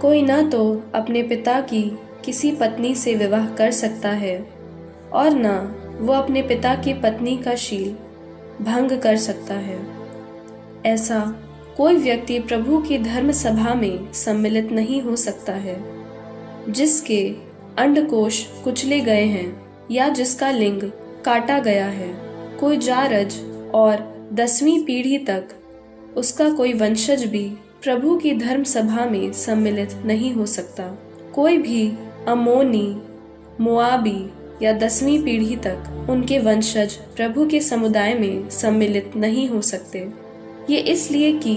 कोई न तो अपने पिता की किसी पत्नी से विवाह कर सकता है और न वो अपने पिता की पत्नी का शील भंग कर सकता है। ऐसा कोई व्यक्ति प्रभु की धर्म सभा में सम्मिलित नहीं हो सकता है जिसके अंडकोश कुचले गए हैं या जिसका लिंग काटा गया है। कोई जारज और 10वीं पीढ़ी तक उसका कोई वंशज भी प्रभु की धर्म सभा में सम्मिलित नहीं हो सकता। कोई भी अमोनी, मोआबी या 10वीं पीढ़ी तक उनके वंशज प्रभु के समुदाय में सम्मिलित नहीं हो सकते। ये इसलिए कि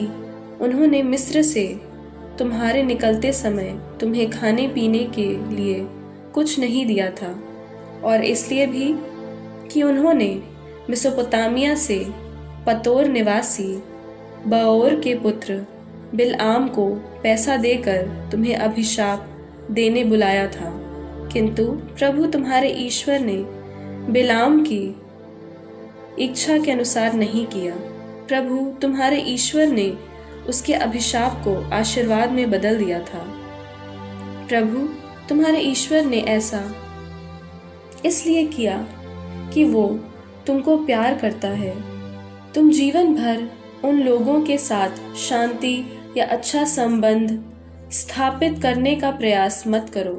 उन्होंने मिस्र से तुम्हारे निकलते समय तुम्हें खाने पीने के लिए कुछ नहीं दिया था, और इसलिए भी कि उन्होंने मेसोपोटामिया से पतोर निवासी बओर के पुत्र बिलआम को पैसा देकर तुम्हें अभिशाप देने बुलाया था। किंतु प्रभु तुम्हारे ईश्वर ने बिलाम की इच्छा के अनुसार नहीं किया। प्रभु तुम्हारे ईश्वर ने उसके अभिशाप को आशीर्वाद में बदल दिया था। प्रभु तुम्हारे ईश्वर ने ऐसा इसलिए किया कि वो तुमको प्यार करता है। तुम जीवन भर उन लोगों के साथ शांति या अच्छा संबंध स्थापित करने का प्रयास मत करो।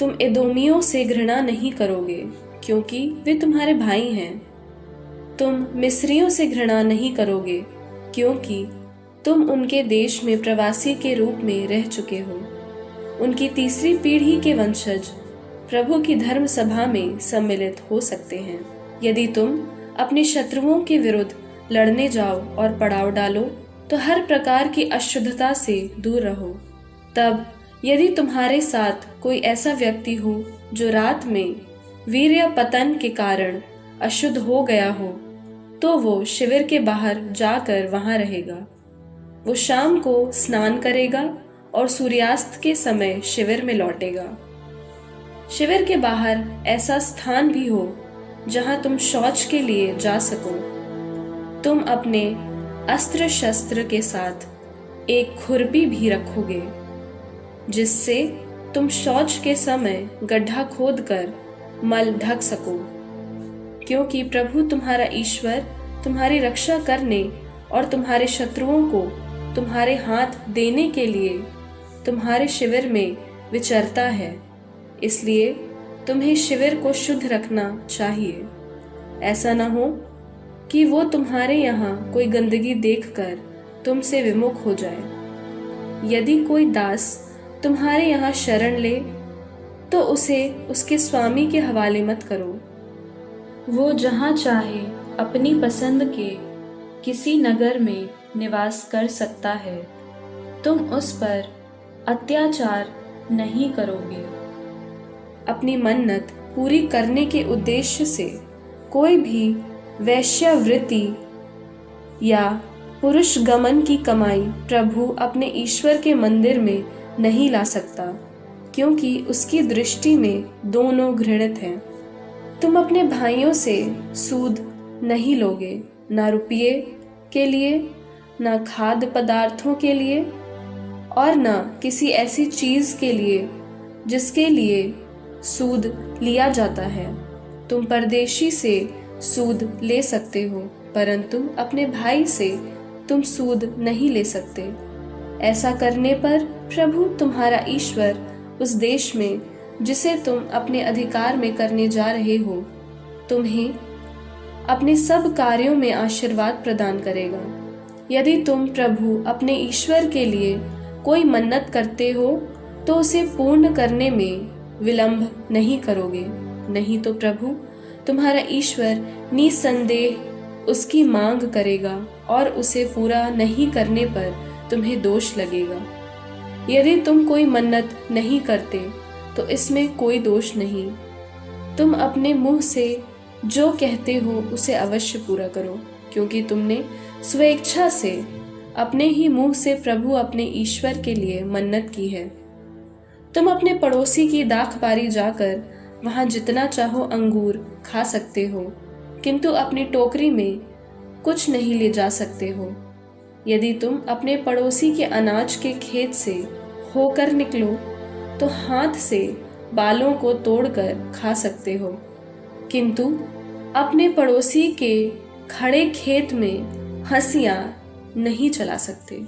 तुम एदोमियों से घृणा नहीं करोगे क्योंकि वे तुम्हारे भाई हैं। तुम मिस्रियों से घृणा नहीं करोगे क्योंकि तुम उनके देश में प्रवासी के रूप में रह चुके हो। उनकी तीसरी पीढ़ी के वंशज प्रभु की धर्म सभा में सम्मिलित हो सकते हैं। यदि तुम अपने शत्रुओं के विरुद्ध लड़ने जाओ और पड़ाव डालो तो हर प्रकार की अशुद्धता से दूर रहो। तब यदि तुम्हारे साथ कोई ऐसा व्यक्ति हो जो रात में वीर्य पतन के कारण अशुद्ध हो गया हो, तो वो शिविर के बाहर जाकर वहां रहेगा। वो शाम को स्नान करेगा और सूर्यास्त के समय शिविर में लौटेगा। शिविर के बाहर ऐसा स्थान भी हो जहां तुम शौच के लिए जा सको। तुम अपने अस्त्र शस्त्र के साथ एक खुरपी भी रखोगे जिससे तुम शौच के समय गड्ढा खोदकर मल ढक सको, क्योंकि प्रभु तुम्हारा ईश्वर तुम्हारी रक्षा करने और तुम्हारे शत्रुओं को तुम्हारे हाथ देने के लिए तुम्हारे शिविर में विचरता है। इसलिए तुम्हें शिविर को शुद्ध रखना चाहिए। ऐसा न हो कि वो तुम्हारे यहाँ कोई गंदगी देखकर तुमसे विमुख हो जाए। यदि कोई दास तुम्हारे यहाँ शरण ले तो उसे उसके स्वामी के हवाले मत करो। वो जहाँ चाहे अपनी पसंद के किसी नगर में निवास कर सकता है। तुम उस पर अत्याचार नहीं करोगे। अपनी मन्नत पूरी करने के उद्देश्य से कोई भी वैश्यावृत्ति या पुरुष गमन की कमाई प्रभु अपने ईश्वर के मंदिर में नहीं ला सकता, क्योंकि उसकी दृष्टि में दोनों घृणित हैं। तुम अपने भाइयों से सूद नहीं लोगे, ना रुपये के लिए, ना खाद्य पदार्थों के लिए और ना किसी ऐसी चीज के लिए जिसके लिए सूद लिया जाता है। तुम परदेशी से सूद ले सकते हो, परंतु अपने भाई से तुम सूद नहीं ले सकते। ऐसा करने पर प्रभु तुम्हारा ईश्वर उस देश में जिसे तुम अपने अधिकार में करने जा रहे हो, तुम्हें अपने सब कार्यों में आशीर्वाद प्रदान करेगा। यदि तुम प्रभु अपने ईश्वर के लिए कोई मन्नत करते हो तो उसे पूर्ण करने में विलंब नहीं करोगे, नहीं तो प्रभु तुम्हारा ईश्वर निसंदेह उसकी मांग करेगा और उसे पूरा नहीं करने पर तुम्हें दोष लगेगा। यदि तुम कोई मन्नत नहीं करते तो इसमें कोई दोष नहीं। तुम अपने मुंह से जो कहते हो उसे अवश्य पूरा करो, क्योंकि तुमने स्वेच्छा से अपने ही मुंह से प्रभु अपने ईश्वर के लिए मन्नत की है। तुम अपने पड़ोसी की दाख बारी जाकर वहां जितना चाहो अंगूर खा सकते हो, किंतु अपनी टोकरी में कुछ नहीं ले जा सकते हो। यदि तुम अपने पड़ोसी के अनाज के खेत से होकर निकलो तो हाथ से बालों को तोड़कर खा सकते हो, किंतु अपने पड़ोसी के खड़े खेत में हंसियां नहीं चला सकते।